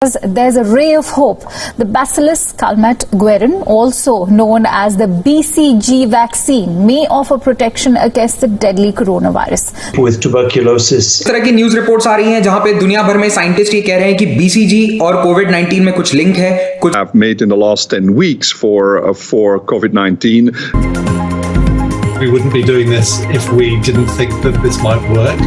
There's a ray of hope. The Bacillus calmette guerin, also known as the BCG vaccine, may offer protection against the deadly coronavirus. With tuberculosis. اس طرح کی news reports آ رہی ہیں جہاں پہ دنیا بھر میں سائنٹسٹ یہ کہہ رہے ہیں کہ بی سی جی اور کووڈ-19 میں کچھ لنک ہے. کچھ have made in the last 10 weeks for COVID-19. We wouldn't be doing this if we didn't think that this might work.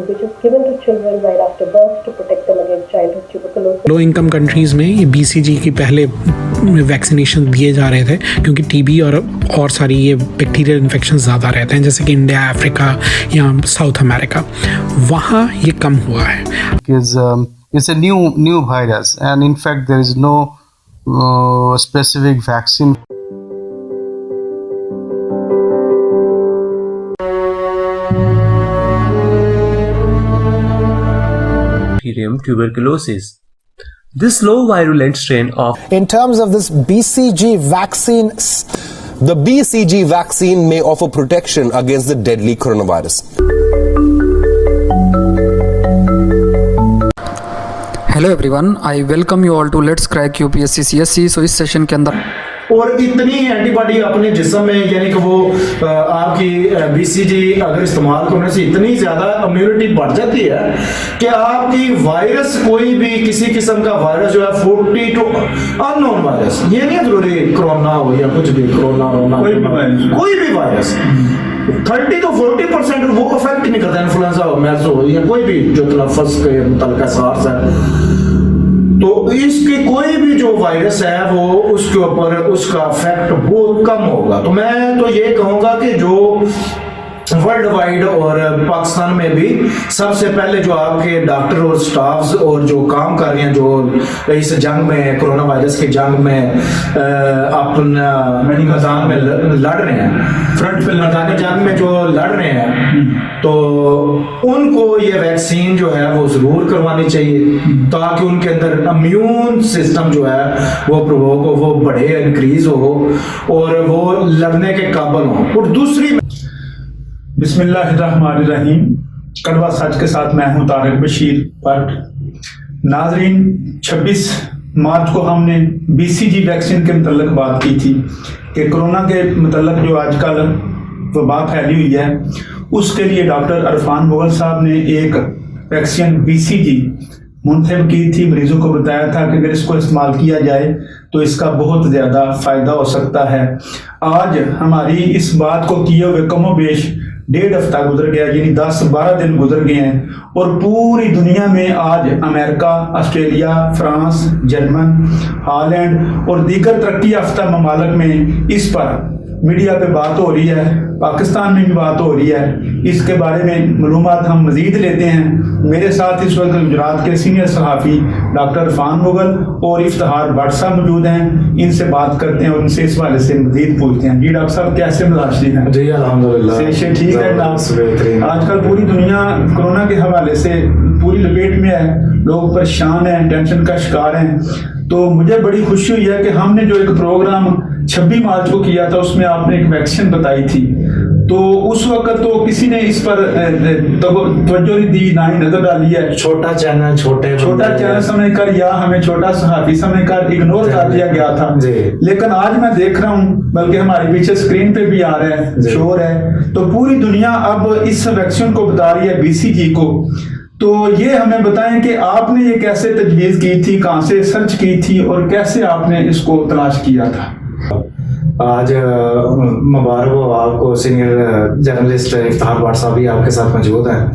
Which is given to children right after birth to protect them against childhood tuberculosis. Low income countries میں یہ B C جی کی پہلے vaccination دیے جا رہے تھے کیونکہ T B اور ساری یہ بیکٹیریل انفیکشن زیادہ رہتے ہیں جیسے کہ انڈیا، افریقہ یا ساؤتھ امریکہ، وہاں یہ کم ہوا ہے. It's a new virus and in fact there is no specific vaccine. Tuberculosis. This low virulent strain of In terms of this BCG vaccine, the BCG vaccine may offer protection against the deadly coronavirus. Hello everyone, I welcome you all to Let's Crack UPSC CSC. So us session کے اندر اور اتنی anti body اپنے جسم میں، یعنی کہ وہ آپ کی بی سی جی اگر استعمال کرنے سے اتنی زیادہ امیونٹی بڑھ جاتی ہے کہ آپ کی وائرس، کوئی بھی کسی قسم کا وائرس جو ہے 40 ٹو ان نون وائرس، یہ نہیں ضروری کرونا ہو یا کچھ بھی، کرونا کوئی بھی وائرس 30 to 40% وہ افیکٹ نہیں کرتا. انفلوئنزا ہو، میرس ہو یا کوئی بھی جو تنفس کے متعلقہ سارس ہے، تو اس کی کوئی بھی جو وائرس ہے وہ اس کے اوپر اس کا افیکٹ بہت کم ہوگا. تو میں تو یہ کہوں گا کہ جو ورلڈ وائڈ اور پاکستان میں بھی سب سے پہلے جو آپ کے ڈاکٹر اور سٹافز اور جو کام کر رہے ہیں، جو اس جنگ میں، کرونا وائرس کی جنگ میں اپنا میدان میں لڑ رہے ہیں، فرنٹ پہ میدان جنگ میں جو لڑ رہے ہیں، تو ان کو یہ ویکسین جو ہے وہ ضرور کروانی چاہیے تاکہ ان کے اندر امیون سسٹم جو ہے وہ پرووک ہو، وہ بڑھے، انکریز ہو اور وہ لڑنے کے قابل ہوں. اور دوسری بسم اللہ الرحمن الرحیم. کڑوا سچ کے ساتھ میں ہوں طارق بشیر بٹ. ناظرین، 26 مارچ کو ہم نے بی سی جی ویکسین کے متعلق بات کی تھی کہ کرونا کے متعلق جو آج کل وبا پھیلی ہوئی ہے اس کے لیے ڈاکٹر عرفان مغل صاحب نے ایک ویکسین بی سی جی منتخب کی تھی. مریضوں کو بتایا تھا کہ اگر اس کو استعمال کیا جائے تو اس کا بہت زیادہ فائدہ ہو سکتا ہے. آج ہماری اس بات کو کیے ہوئے کم و بیش 1.5 ہفتہ گزر گیا، یعنی 10-12 دن گزر گئے ہیں، اور پوری دنیا میں آج امریکہ، آسٹریلیا، فرانس، جرمن، ہالینڈ اور دیگر ترقی یافتہ ممالک میں اس پر میڈیا پہ بات ہو رہی ہے، پاکستان میں بھی بات ہو رہی ہے. اس کے بارے میں معلومات ہم مزید لیتے ہیں. میرے ساتھ اس وقت گجرات کے سینئر صحافی ڈاکٹر عرفان مغل اور افتخار بٹ صاحب موجود ہیں. ان سے بات کرتے ہیں اور ان سے اس حوالے سے مزید پوچھتے ہیں. جی ڈاکٹر صاحب، کیسے مزاج ہیں؟ جی الحمدللہ سے ٹھیک ہے. آج کل پوری دنیا کورونا کے حوالے سے پوری لپیٹ میں ہے، لوگ پریشان ہیں، ٹینشن کا شکار ہیں. تو مجھے بڑی خوشی ہوئی ہے کہ ہم نے جو ایک پروگرام 26 مارچ کو کیا تھا اس میں آپ نے ایک ویکسین بتائی تھی، تو اس وقت تو کسی نے اس پر توجہ نہیں دی، نہ ہی نظر ڈالی ہے. چھوٹا چینل سمجھ کر یا ہمیں چھوٹا صحافی سمجھ کر اگنور کر دیا گیا تھا. لیکن آج میں دیکھ رہا ہوں، بلکہ ہمارے پیچھے اسکرین پہ بھی آ رہا ہے، شور ہے، تو پوری دنیا اب اس ویکسین کو بتا رہی ہے، بی سی جی کو. تو یہ ہمیں بتائیں کہ آپ نے یہ کیسے تجویز کی تھی، کہاں سے سرچ کی تھی اور کیسے آپ نے اس کو تلاش کیا تھا؟ آج مبارک ہو آپ کو. سینئر جرنلسٹ افتخار بٹ صاحب بھی آپ کے ساتھ موجود ہیں،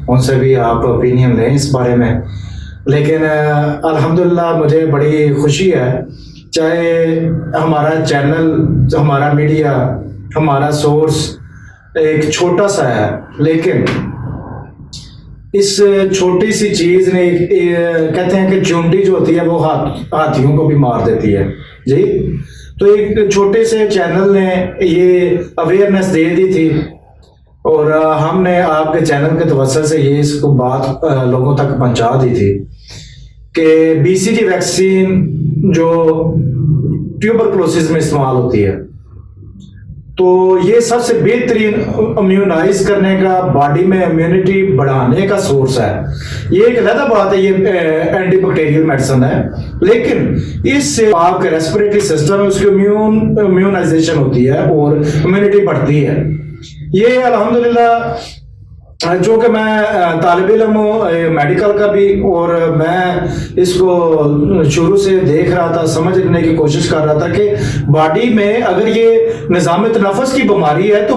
ان سے بھی آپ اوپینین لیں اس بارے میں. لیکن الحمدللہ مجھے بڑی خوشی ہے، چاہے ہمارا چینل، ہمارا میڈیا، ہمارا سورس ایک چھوٹا سا ہے، لیکن اس چھوٹی سی چیز نے، کہتے ہیں کہ چونٹی جو ہوتی ہے وہ ہاتھیوں کو بھی مار دیتی ہے. جی، تو ایک چھوٹے سے چینل نے یہ اویئرنیس دے دی تھی اور ہم نے آپ کے چینل کے توسط سے یہ اس کو بات لوگوں تک پہنچا دی تھی کہ بی سی جی ویکسین جو ٹیوبرکلوسس میں استعمال ہوتی ہے، تو یہ سب سے بہترین امیونائز کرنے کا، باڈی میں امیونٹی بڑھانے کا سورس ہے. یہ ایک علیحدہ بات ہے، یہ اینٹی بیکٹیریل میڈیسن ہے، لیکن اس سے آپ کا ریسپریٹری سسٹم ہے اس کی امیونائزیشن ہوتی ہے اور امیونٹی بڑھتی ہے. یہ الحمدللہ چونکہ میں طالب علم ہوں میڈیکل کا بھی، اور میں اس کو شروع سے دیکھ رہا تھا، سمجھنے کی کوشش کر رہا تھا کہ باڈی میں اگر یہ نظام تنفس کی بیماری ہے تو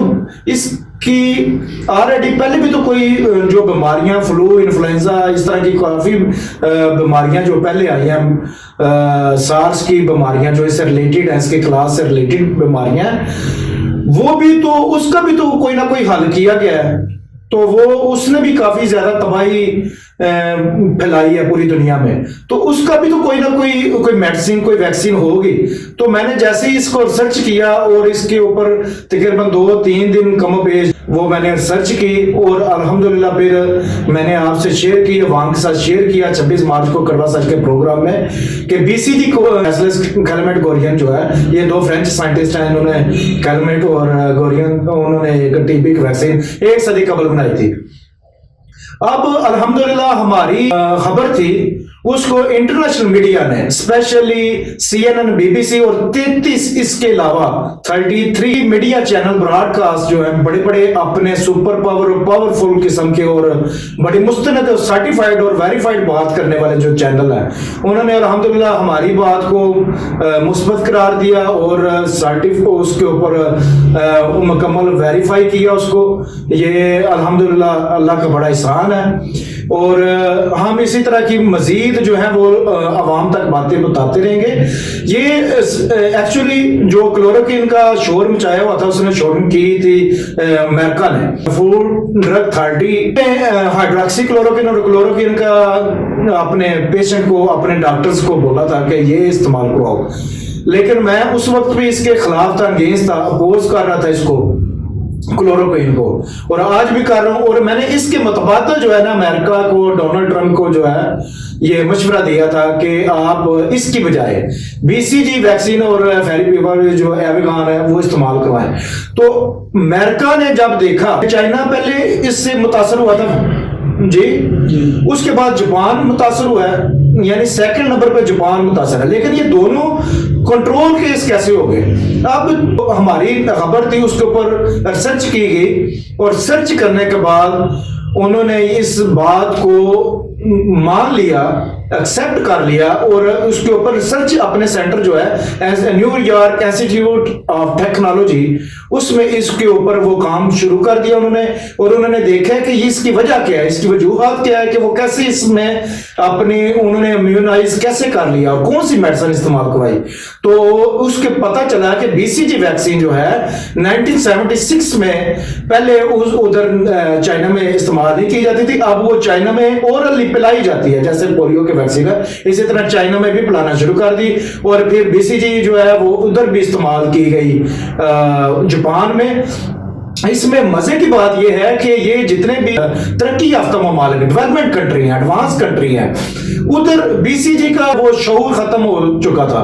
اس کی آلریڈی پہلے بھی تو کوئی جو بیماریاں فلو، انفلوئنزا، اس طرح کی کافی بیماریاں جو پہلے آئی ہیں، سارس کی بیماریاں جو اس سے ریلیٹڈ ہیں، اس کے کلاس سے ریلیٹڈ بیماریاں، وہ بھی تو اس کا بھی تو کوئی نہ کوئی حل کیا گیا ہے. تو وہ اس نے بھی کافی زیادہ تباہی پھیلائی ہے پوری دنیا میں، تو اس کا بھی تو کوئی نہ کوئی میڈیسن، کوئی ویکسین ہوگی. تو میں نے جیسے ہی اس کو ریسرچ کیا اور اس کے اوپر تقریباً 2-3 دن کم و بیش وہ میں نے ریسرچ کی، اور الحمدللہ پھر میں نے آپ سے شیئر کی، وہاں کے ساتھ شیئر کیا 26 مارچ کو کڑوا سچ کے پروگرام میں کہ بی سی جی کو کلمیٹ گورین جو ہے، یہ 2 فرینچ سائنٹسٹ ہیں، انہوں نے کلمیٹ اور گورین انہوں نے ایک ٹی بی کی ویکسین 1 صدی قبل بنائی تھی. اب الحمدللہ ہماری خبر تھی، اس کو انٹرنیشنل میڈیا نے اسپیشلی CNN، BBC اور 33 اس کے علاوہ 33 میڈیا چینل براڈ کاسٹ جو ہیں، بڑے بڑے اپنے سپر پاورفل قسم کے اور بڑی مستند اور سرٹیفائڈ اور ویریفائڈ بات کرنے والے جو چینل ہیں، انہوں نے الحمدللہ ہماری بات کو مثبت قرار دیا اور اس کے اوپر مکمل ویریفائی کیا اس کو. یہ الحمدللہ اللہ کا بڑا احسان ہے، اور ہم اسی طرح کی مزید جو ہے وہ عوام تک باتیں بتاتے رہیں گے. یہ ایکچولی جو کلوروکوین کا شور مچایا ہوا تھا، اس نے شور کی تھی امریکہ نے. فوڈ ڈرگ 30 ہائیڈروکسی کلوروکوین اور کلوروکوین کا اپنے پیشنٹ کو، اپنے ڈاکٹرز کو بولا تھا کہ یہ استعمال کرواؤ، لیکن میں اس وقت بھی اس کے خلاف تھا، اگینسٹ تھا، اپوز کر رہا تھا اس کو، کلوروکوین کو، اور آج بھی کر رہا ہوں. اور میں نے اس کے متبادل جو ہے نا امریکہ کو، ڈونلڈ ٹرمپ کو جو ہے یہ مشورہ دیا تھا کہ آپ اس کی بجائے BCG ویکسین اور فیریپیور جو ایویگان ہے وہ استعمال کروائیں. تو امریکہ نے جب دیکھا، چائنا پہلے اس سے متاثر ہوا تھا جی، اس کے بعد جاپان متاثر ہوا ہے، یعنی 2nd نمبر پہ جاپان متاثر ہے، لیکن یہ دونوں کنٹرول کیس کیسے ہو گئے؟ اب ہماری خبر تھی، اس کے اوپر ریسرچ کی گئی، اور ریسرچ کرنے کے بعد انہوں نے اس بات کو مان لیا، ایکسپٹ کر لیا، اور اس کے اوپر ریسرچ اپنے سینٹر جو ہے New York Institute of Technology, اس میں اس کے اوپر وہ کام شروع کر دیا انہوں نے، اور انہوں نے دیکھا کہ اس کی وجہ کیا ہے، اس کی وجوہات کیا ہے کہ وہ کیسے اس میں اپنی انہوں نے امیونائز کیسے کر لیا اور کون سی میڈیسن استعمال کروائی. تو اس کے پتہ چلا کہ BCG ویکسین جو ہے 1976 میں پہلے ادھر چائنا میں استعمال نہیں کی جاتی تھی، اب وہ چائنا میں اورلی پلائی جاتی ہے، جیسے پولیو کے ویکسین ہے، اسی طرح چائنا میں بھی پلانا شروع کر دی، اور پھر BCG جو ہے وہ ادھر بھی استعمال کی گئی جاپان میں. اس میں مزے کی بات یہ ہے کہ یہ جتنے بھی ترقی یافتہ ممالک، ڈیولپمنٹ کنٹری ہیں، ایڈوانس کنٹری ہیں، ادھر BCG کا وہ شعور ختم ہو چکا تھا،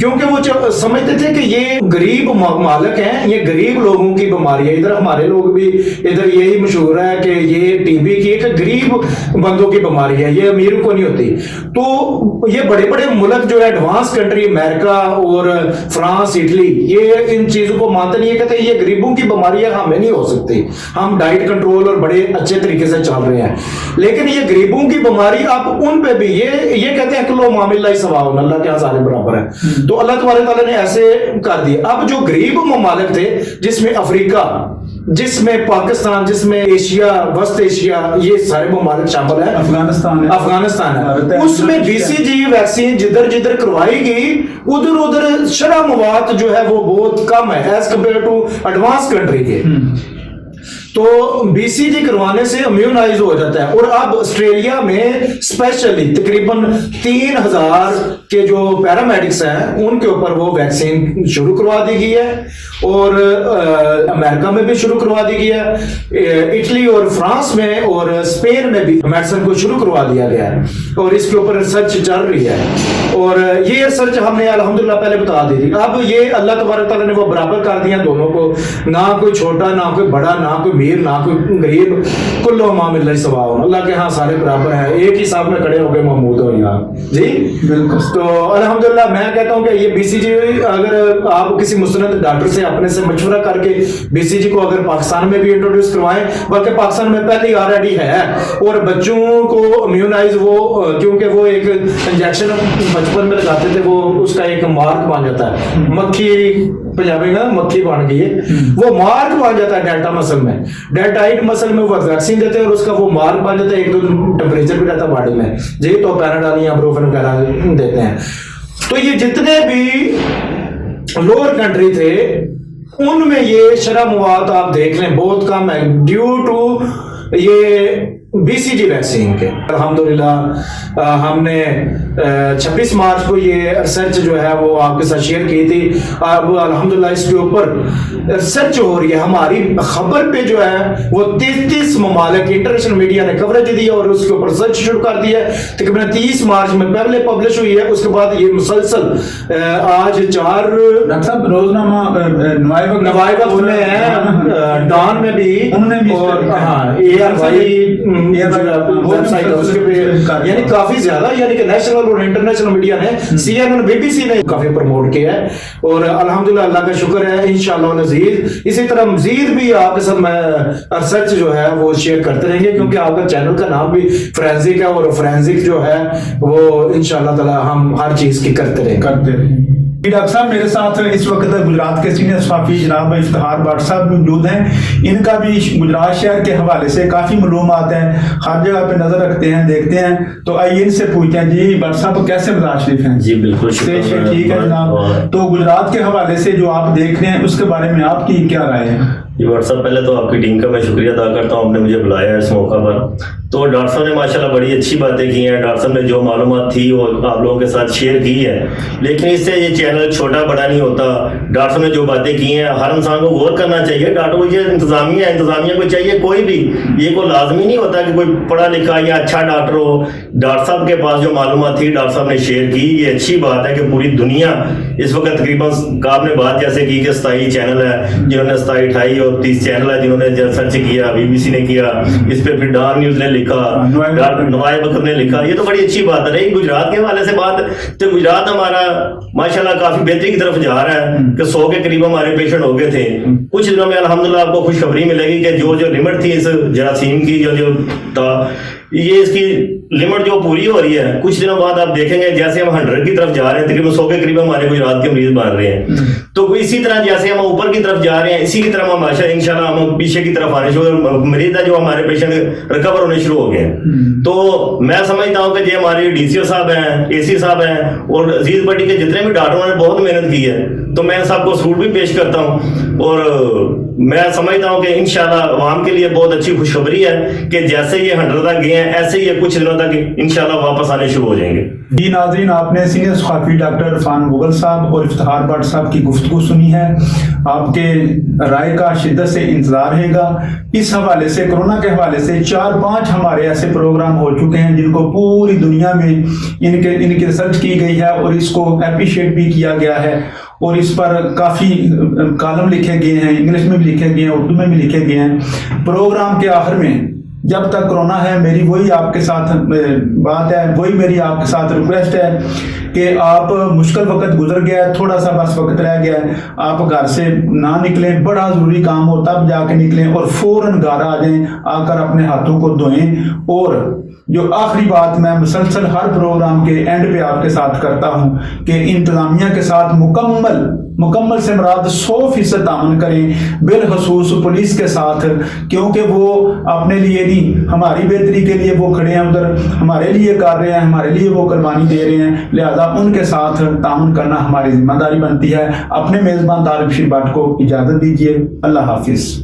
کیونکہ وہ سمجھتے تھے کہ یہ غریب ممالک ہیں، یہ غریب لوگوں کی بیماری ہے. ادھر ہمارے لوگ بھی ادھر یہی مشہور ہے کہ یہ TB کی ایک غریب بندوں کی بیماری ہے، یہ امیر کو نہیں ہوتی. تو یہ بڑے بڑے ملک جو ہے ایڈوانس کنٹری، امریکہ اور فرانس، اٹلی، یہ ان چیزوں کو مانتے نہیں، کہتے ہیں یہ غریبوں کی بیماری ہے، ہمیں نہیں ہو سکتی، ہم ڈائٹ کنٹرول اور بڑے اچھے طریقے سے چل رہے ہیں. لیکن یہ غریبوں کی بیماری اب ان پہ بھی یہ کہتے ہیں کہ لو معاملہ اللہ سواء، اللہ کے ہاں سارے برابر ہیں. تو اللہ تبارک تعالیٰ نے ایسے کر دیا. اب جو غریب ممالک تھے، جس میں افریقہ، جس میں پاکستان، جس میں ایشیا، وسط ایشیا، یہ سارے ممالک شامل ہیں، افغانستان ہے، اس میں BCG ویکسین جدھر جدھر کروائی گئی، ادھر شرح مواد جو ہے وہ بہت کم ہے as compare to advance country کے. تو بی سی جی کروانے سے امیونائز ہو جاتا ہے. اور اب آسٹریلیا میں اسپیشلی تقریباً 3000 کے جو پیرامیڈکس ہیں ان کے اوپر وہ ویکسین شروع کروا دی گئی ہے, اور امریکہ میں بھی شروع کروا دی گئی ہے, اٹلی اور فرانس میں اور اسپین میں بھی میڈیسن کو شروع کروا دیا گیا ہے, اور اس کے اوپر ریسرچ چل رہی ہے. اور یہ ریسرچ ہم نے الحمدللہ پہلے بتا دی تھی. اب یہ اللہ تبارک تعالیٰ نے وہ برابر کر دیا دونوں کو, نہ کوئی چھوٹا نہ کوئی بڑا, نہ کوئی امیر نہ کوئی غریب, کل امام اللہ سواء, اللہ کے ہاں سارے برابر ہیں, ایک ہی صاحب میں کھڑے ہو گئے محمود ہو یہاں. جی بالکل. تو الحمدللہ میں کہتا ہوں کہ یہ بی سی جی اگر آپ کسی مستند ڈاکٹر سے اپنے سے مشورہ کر کے بی سی جی کو اگر پاکستان میں بھی انٹروڈیوس کروائیں, بلکہ پاکستان میں پہلے ہی آلریڈی ہے, اور بچوں کو امیونائز وہ کیونکہ وہ ایک انجیکشن بچپن میں لگاتے تھے, وہ اس کا ایک مارک بن جاتا ہے, مکھی پنجابی میں مکھی بن گئی ہے, وہ مارک بن جاتا ہے ڈیلٹا مسل میں, ڈیلٹائٹ مسل میں وہ ویکسین دیتے ہیں اور اس کا وہ مارک بن جاتا ہے, ایک دو ٹیمپریچر بھی رہتا ہے باڈی میں. جی تو پیراڈال یا بروفن وغیرہ دیتے ہیں. تو یہ جتنے بھی لوور کنٹری تھے ان میں یہ شرح مواد آپ دیکھ لیں بہت کم ہے ڈیو ٹو یہ بی سی جی ویکسین کے. الحمدللہ ہم نے 26 مارچ کو یہ ریسرچ جو ہے وہ آپ کے ساتھ شیئر کی تھی. اب الحمدللہ اس کے اوپر ریسرچ ہو رہی ہے, ہماری خبر پہ جو ہے وہ 33 ممالک انٹرنیشنل میڈیا نے کوریج دی اور اس کے اوپر ریسرچ شروع کر دی ہے. تقریباً 30 مارچ میں پہلے پبلش ہوئی ہے, اس کے بعد یہ مسلسل آج 4 روزنامہ نوائے وقت میں ہے, ڈان میں بھی, اور ہاں اے آر وائی یعنی کافی زیادہ, یعنی کہ نیشنل اور انٹرنیشنل میڈیا نے, C N N B B C نے کافی پروموٹ کیا ہے. اور الحمدللہ اللہ کا شکر ہے, انشاءاللہ مزید اسی طرح مزید بھی آپ کے ساتھ میں ریسرچ جو ہے وہ شیئر کرتے رہیں گے, کیونکہ آپ کا چینل کا نام بھی فورینزک ہے, اور فورینزک جو ہے وہ انشاءاللہ تعالی ہم ہر چیز کی کرتے رہیں. ڈاکٹر صاحب میرے ساتھ اس وقت گجرات کے سینئر صحافی جناب افتخار بٹ صاحب موجود ہیں. ان کا بھی گجرات شہر کے حوالے سے کافی معلومات ہیں, ہر جگہ پہ نظر رکھتے ہیں, دیکھتے ہیں. تو آئیے ان سے پوچھتے ہیں. جی بٹ صاحب کیسے مزاج شریف ہیں؟ جی بالکل ٹھیک ہے جناب. تو گجرات کے حوالے سے جو آپ دیکھ رہے ہیں اس کے بارے میں آپ کی کیا رائے ہے؟ جی ڈاکٹر صاحب پہلے تو آپ کی ٹیم کا میں شکریہ ادا کرتا ہوں, آپ نے مجھے بلایا ہے اس موقع پر. تو ڈاکٹر صاحب نے ماشاءاللہ بڑی اچھی باتیں کی ہیں. ڈاکٹر صاحب نے جو معلومات تھی وہ آپ لوگوں کے ساتھ شیئر کی ہے, لیکن اس سے یہ چینل چھوٹا بڑا نہیں ہوتا. ڈاکٹر صاحب نے جو باتیں کی ہیں ہر انسان کو غور کرنا چاہیے. ڈاکٹر کو یہ انتظامیہ کو چاہیے, کوئی بھی یہ کوئی لازمی نہیں ہوتا کہ کوئی پڑھا لکھا یا اچھا ڈاکٹر ہو. ڈاکٹر صاحب کے پاس جو معلومات تھی ڈاکٹر صاحب نے شیئر کی, یہ اچھی بات ہے کہ پوری دنیا اس وقت تقریباً آپ نے بات جیسے کی کہ 27 چینل ہے, جنہوں نے 27 28 اور 30 چینل ہے جنہوں نے ریسرچ کیا, بی بی سی نے کیا, اس پہ پھر ڈان نیوز نے لکھا, نوائے وقت نے لکھا. یہ تو بڑی اچھی بات ہے. رہی گجرات کے حوالے سے بات, تو گجرات ہمارا ماشاءاللہ کافی بہتری کی طرف جا رہا ہے کہ 100 کے قریب ہمارے پیشنٹ ہو گئے تھے. کچھ دنوں میں الحمدللہ آپ کو خوشخبری ملے گی کہ جو لمٹ تھی اس جراثیم کی جو تھا, یہ اس کی لمٹ جو پوری ہو رہی ہے. کچھ دنوں بعد آپ دیکھیں گے جیسے ہم 100 کی طرف جا رہے ہیں, تقریباً 100 کے قریب ہمارے گجرات کے مریض بن رہے ہیں. تو اسی طرح جیسے ہم اوپر کی طرف جا رہے ہیں, اسی کی طرف ہم انشاءاللہ ہم پیچھے کی طرف آنے شروع, مریض ہے جو ہمارے پیشنٹ ریکور ہونے شروع ہو گئے ہیں. تو میں سمجھتا ہوں کہ یہ ہمارے ڈی سی او صاحب ہیں, اے سی صاحب ہیں, اور عزیز بٹی کے جتنے بھی ڈاکٹروں نے بہت محنت کی ہے, تو میں صاحب کو سلوٹ بھی پیش کرتا ہوں. اور میں سمجھتا ہوں کہ انشاءاللہ عوام کے لیے بہت اچھی خوشخبری ہے کہ جیسے یہ 100 تک گئے ہیں ایسے ہی کچھ دنوں تک انشاءاللہ واپس آنے شروع ہو جائیں گے. جی ناظرین, آپ نے سینئر صحافی ڈاکٹر عرفان مغل صاحب اور افتخار بٹ صاحب کی گفتگو سنی ہے. آپ کے رائے کا شدت سے انتظار رہے گا. اس حوالے سے کرونا کے حوالے سے 4-5 ہمارے ایسے پروگرام ہو چکے ہیں جن کو پوری دنیا میں ان کی ریسرچ کی گئی ہے اور اس کو اپریشیٹ بھی کیا گیا ہے, اور اس پر کافی کالم لکھے گئے ہیں, انگلش میں بھی لکھے گئے ہیں, اردو میں بھی لکھے گئے ہیں. پروگرام کے آخر میں جب تک کرونا ہے میری وہی آپ کے ساتھ بات ہے, وہی میری آپ کے ساتھ ریکویسٹ ہے کہ آپ مشکل وقت گزر گیا ہے, تھوڑا سا بس وقت رہ گیا ہے, آپ گھر سے نہ نکلیں, بڑا ضروری کام ہو تب جا کے نکلیں, اور فوراً گھر آ جائیں, آ کر اپنے ہاتھوں کو دھوئیں. اور جو آخری بات میں مسلسل ہر پروگرام کے اینڈ پہ آپ کے ساتھ کرتا ہوں کہ انتظامیہ کے ساتھ مکمل سے مراد 100% تعاون کریں, بالخصوص پولیس کے ساتھ, کیونکہ وہ اپنے لیے نہیں ہماری بہتری کے لیے وہ کھڑے ہیں, ادھر ہمارے لیے کر رہے ہیں, ہمارے لیے وہ قربانی دے رہے ہیں, لہذا ان کے ساتھ تعاون کرنا ہماری ذمہ داری بنتی ہے. اپنے میزبان طارق شیر بٹ کو اجازت دیجیے. اللہ حافظ.